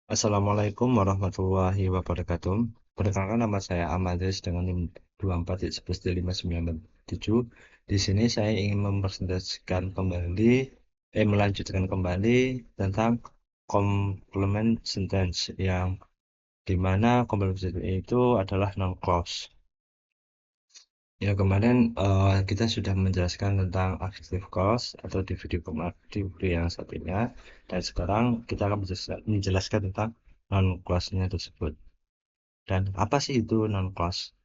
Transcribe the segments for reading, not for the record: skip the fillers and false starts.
Assalamualaikum warahmatullahi wabarakatuh. Perkenalkan, nama saya Amadis dengan NIM 24.11.597. Di sini saya ingin melanjutkan kembali tentang complement sentence, yang dimana complement sentence itu adalah non-clause. Ya, kemarin kita sudah menjelaskan tentang active clause atau di video yang satunya, dan sekarang kita akan menjelaskan tentang non-clause-nya tersebut. Dan apa sih itu non-clause?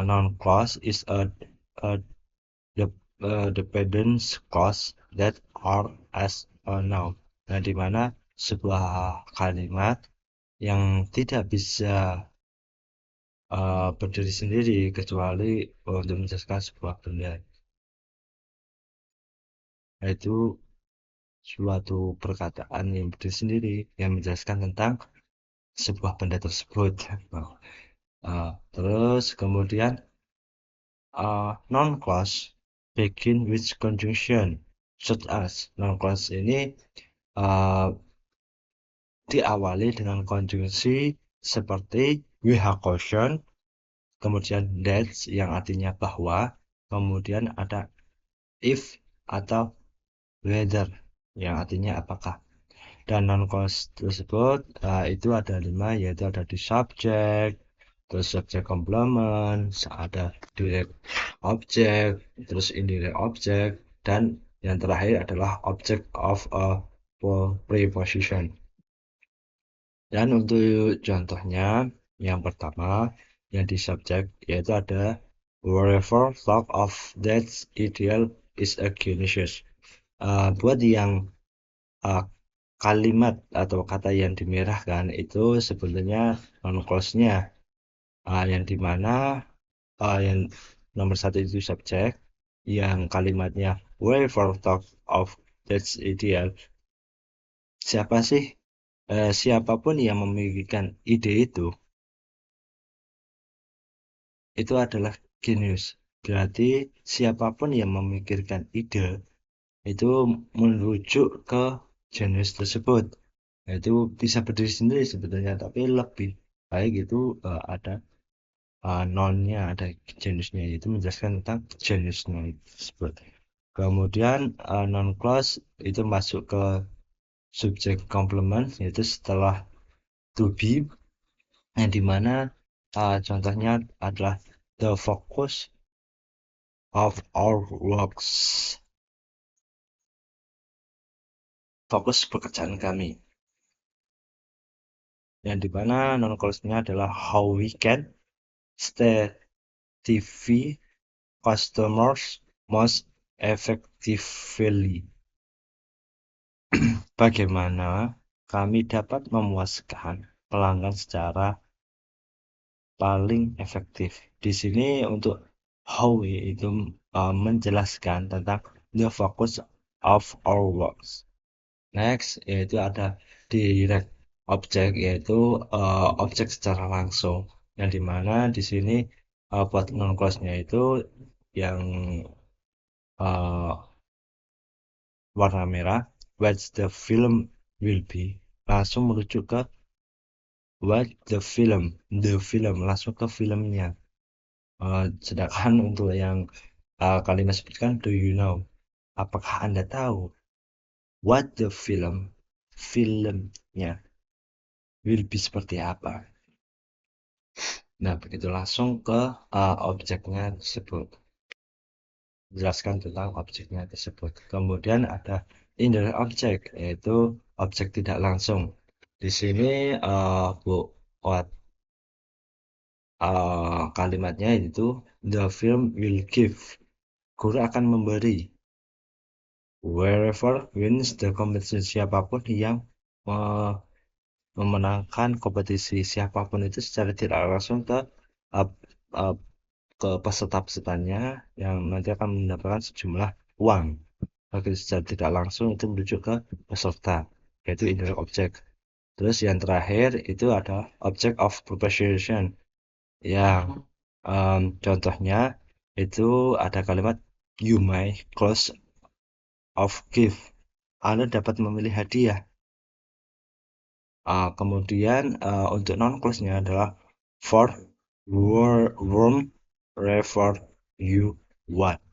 Non-clause is a dependent clause that are as a noun. Nah, di mana sebuah kalimat yang tidak bisa berdiri sendiri kecuali untuk menjelaskan sebuah benda, yaitu suatu perkataan yang berdiri sendiri yang menjelaskan tentang sebuah benda tersebut. Terus kemudian non-clause begin with conjunction such as. Non-clause ini uh, diawali dengan konjungsi seperti we have caution, kemudian that yang artinya bahwa, kemudian ada if atau whether yang artinya apakah. Dan non-clause tersebut itu ada 5, yaitu ada di subject, terus subject complement, ada direct object, terus indirect object, dan yang terakhir adalah object of a preposition. Dan untuk contohnya, yang pertama yang di subject, yaitu ada wherever thought of that ideal is a Dionysius. Buat yang kalimat atau kata yang dimerahkan itu sebenarnya non-clause-nya, yang dimana yang nomor satu itu subjek, yang kalimatnya wherever thought of that's ideal. Siapapun yang memikirkan ide itu adalah genius. Berarti siapapun yang memikirkan ide itu merujuk ke jenius tersebut. Itu bisa berdiri sendiri sebetulnya, tapi lebih baik itu ada nonnya, ada jeniusnya, itu menjelaskan tentang jeniusnya tersebut. Kemudian non clause itu masuk ke subject complement, yaitu setelah to be, yang dimana contohnya adalah the focus of our works, fokus pekerjaan kami, yang dimana non clause-nya adalah how we can satisfy customers most effectively. Bagaimana kami dapat memuaskan pelanggan secara paling efektif. Di sini untuk how itu menjelaskan tentang the focus of our works. Next, yaitu ada direct object, yaitu objek secara langsung, yang dimana di sini buat non clause-nya itu yang warna merah, what the film will be, langsung merujuk ke what the film langsung ke filmnya. Sedangkan untuk yang kalimat sebutkan do you know, apakah Anda tahu, what the filmnya will be seperti apa. Nah, begitu langsung ke objeknya tersebut, jelaskan tentang objeknya tersebut. Kemudian ada indirect object, yaitu objek tidak langsung. Di sini buat kalimatnya itu the film will give, guru akan memberi, wherever wins the competition, siapapun yang memenangkan kompetisi, siapapun itu secara tidak langsung ke uh, uh, ke peserta-pesertanya yang nanti akan mendapatkan sejumlah uang. Bagi secara tidak langsung itu merujuk ke peserta, yaitu indirect object. Terus yang terakhir itu ada object of preposition, yang contohnya itu ada kalimat you may close of gift, Anda dapat memilih hadiah. Kemudian untuk non-clause-nya adalah for whom wherever you want.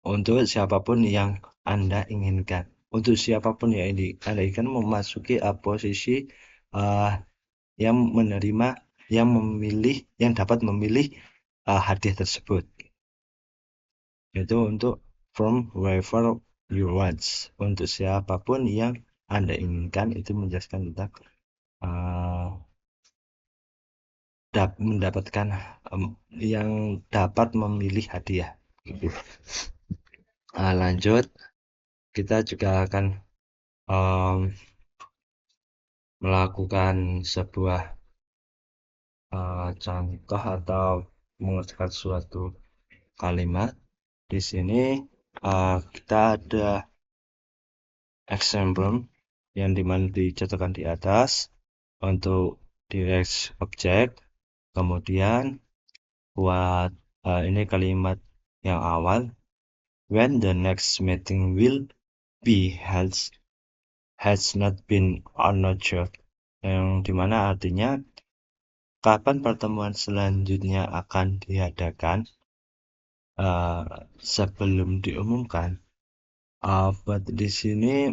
Untuk siapapun yang Anda inginkan. Untuk siapapun yang Anda inginkan memasuki posisi yang menerima, yang memilih, yang dapat memilih hadiah tersebut. Itu untuk from wherever you want. Untuk siapapun yang Anda inginkan, itu menjelaskan tentang mendapatkan yang dapat memilih hadiah. Gitu. Lanjut, kita juga akan melakukan sebuah contoh atau mengerjakan suatu kalimat. Di sini kita ada example yang dimana dicontohkan di atas untuk direct object. Kemudian buat ini kalimat yang awal, when the next meeting will be held has not been announced, yang dimana artinya kapan pertemuan selanjutnya akan diadakan sebelum diumumkan. But di sini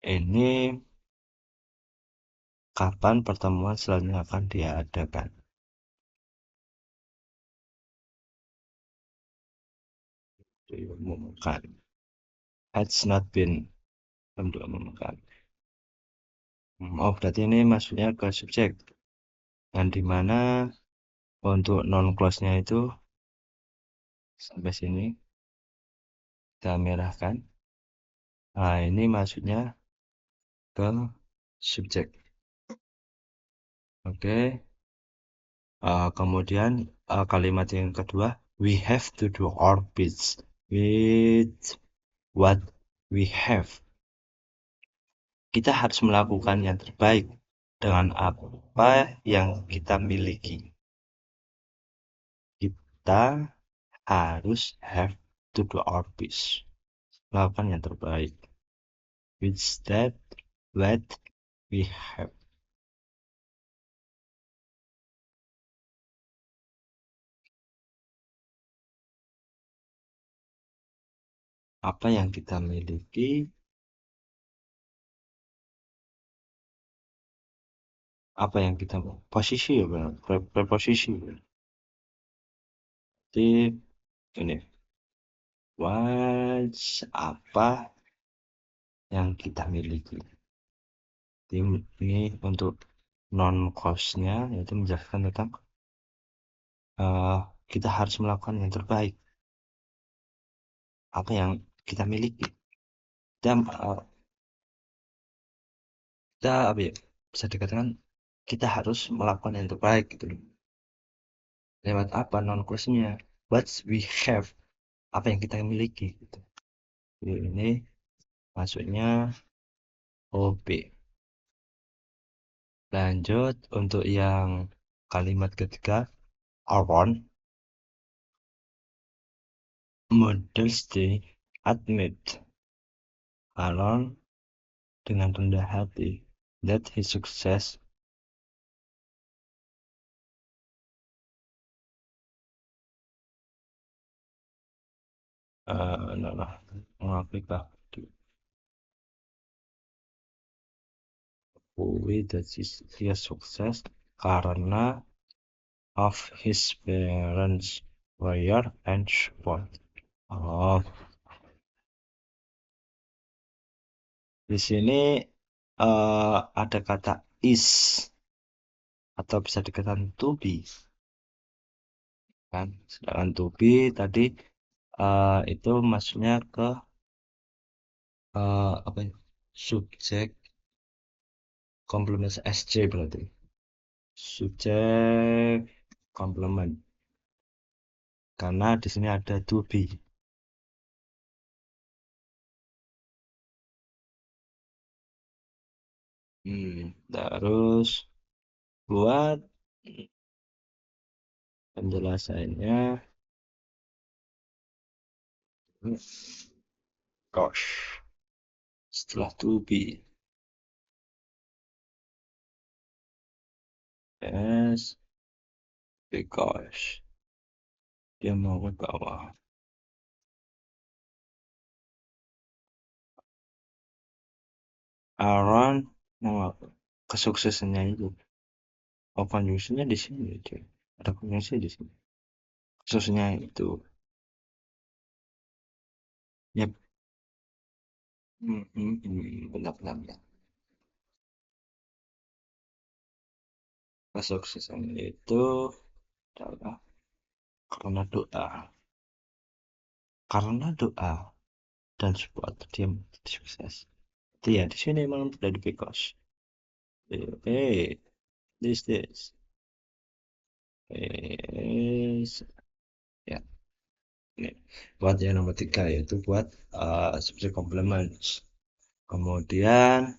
ini kapan pertemuan selanjutnya akan diadakan. Diumumkan. Has not been, belum diumumkan. Oh, berarti ini masuknya ke subjek. Yang dimana untuk non-clause-nya itu sampai sini kita merahkan. Nah, ini masuknya ke subjek. Oke. Kemudian kalimat yang kedua, we have to do our best with what we have. Kita harus melakukan yang terbaik dengan apa yang kita miliki. Kita harus have to do our best. Melakukan yang terbaik. With that, what we have. Apa yang kita miliki, apa yang kita posisi ya benar, preposisi. Jadi ini apa yang kita miliki. Ini untuk non cost-nya yaitu menjelaskan tentang kita harus melakukan yang terbaik. Apa yang kita miliki. Dan kita apa ya, bisa dikatakan kita harus melakukan yang terbaik gitu. Lewat apa non cost-nya? What we have. Apa yang kita miliki gitu. Jadi ini maksudnya OB. Lanjut untuk yang kalimat ketiga, Aaron modesty admit Aaron dengan rendah hati that his success mengakui that dia sukses karena of his parents prayer and support. Oh, di sini ada kata is atau bisa dikatakan to be, kan? Sedangkan to be tadi itu maksudnya ke apa ya? Subjek komplement SC berarti. Subjek komplement. Karena di sini ada to be. Terus buat penjelasannya, gosh. setelah to be. Yes, because dia mau ke bawah. Aaron mau apa? Kesuksesannya itu. Oh, conjunction di sini, cuy. Ada conjunction di sini. Kesuksesannya itu. Yep. Benar-benar. Kesuksesan itu adalah karena doa. Karena doa dan support dia menjadi sukses. Itu ya di sini memang dari because. Eh, this is ya ini buat yang nomor tiga yaitu buat subject complements. Kemudian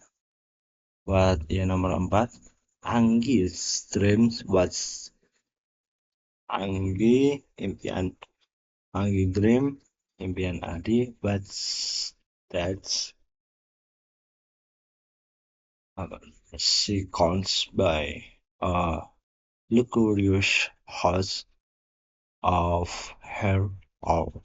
buat yang nomor empat, Anggis dreams was Anggi impian Anggi dream impian Adi but that's she counts by a luxurious house of her own.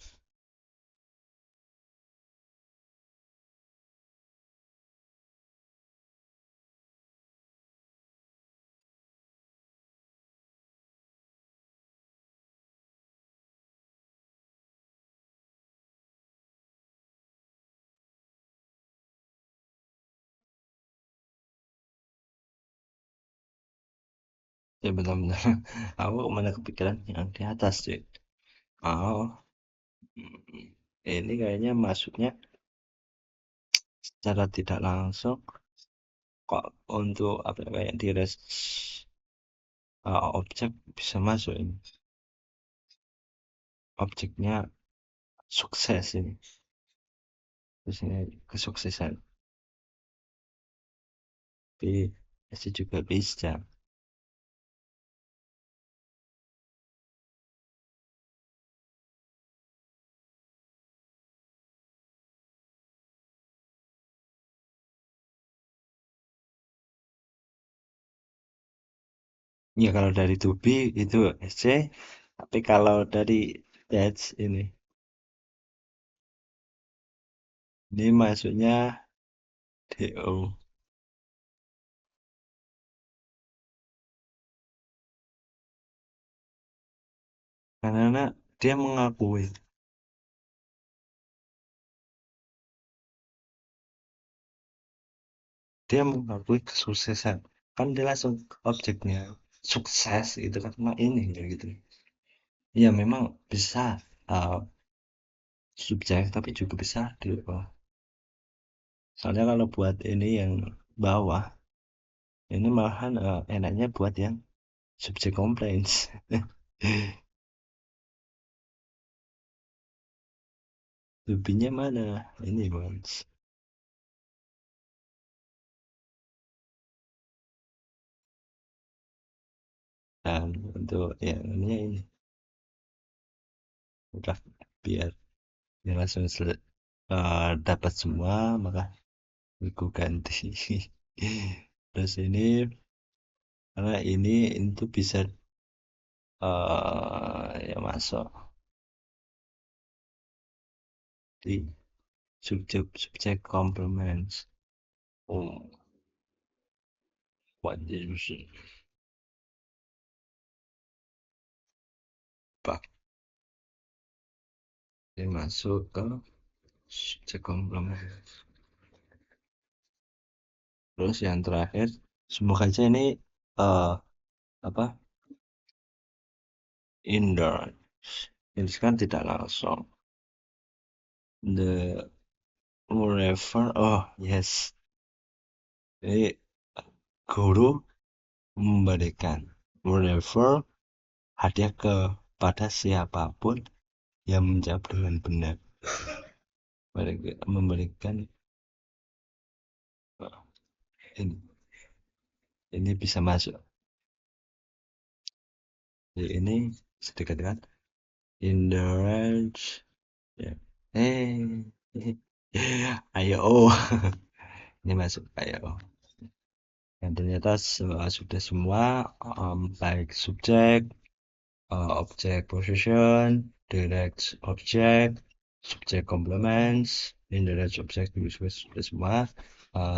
Ya benar-benar aku mana kepikiran yang di atas sih. Oh, ini kayaknya masuknya secara tidak langsung kok untuk apa ya, kayak di objek bisa masuk ini. Objeknya sukses ini. Terus ini kesuksesan. Tapi masih juga bisa. Ya kalau dari to be itu SC, tapi kalau dari that's ini masuknya DO. Karena dia mengakui, kesuksesan. Kan dia langsung objeknya sukses itu kan nah ini kayak gitu. Ya memang bisa uh, subjek tapi juga bisa di bawah. Soalnya kalau buat ini yang bawah, ini malahan enaknya buat yang subjek complaints. Lebihnya mana? Ini Mas. Dan untuk yang ini udah biar biar langsung dapat semua maka aku ganti. Terus ini karena ini itu bisa ya masuk di subjek complements. Oh, buat就是pak dia masuk ke subjek complements. Terus yang terakhir semoga aja ini eh apa indoor ini kan tidak langsung the wherever oh yes ini guru memberikan wherever hadiah kepada siapapun yang menjawab dengan benar. Memberikan eh, ini ini bisa masuk. Jadi ini sedikit kan in the range ya. Eh Ayo, oh. Ini masuk ayo. Dan ternyata sudah semua, baik subjek, object possession, direct object, subject complements, indirect object sudah semua.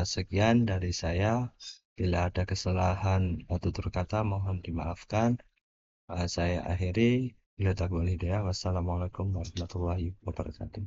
Sekian dari saya. Bila ada kesalahan atau tutur kata mohon dimaafkan. Saya akhiri. Bila tak boleh hidayah. Wassalamualaikum warahmatullahi wabarakatuh.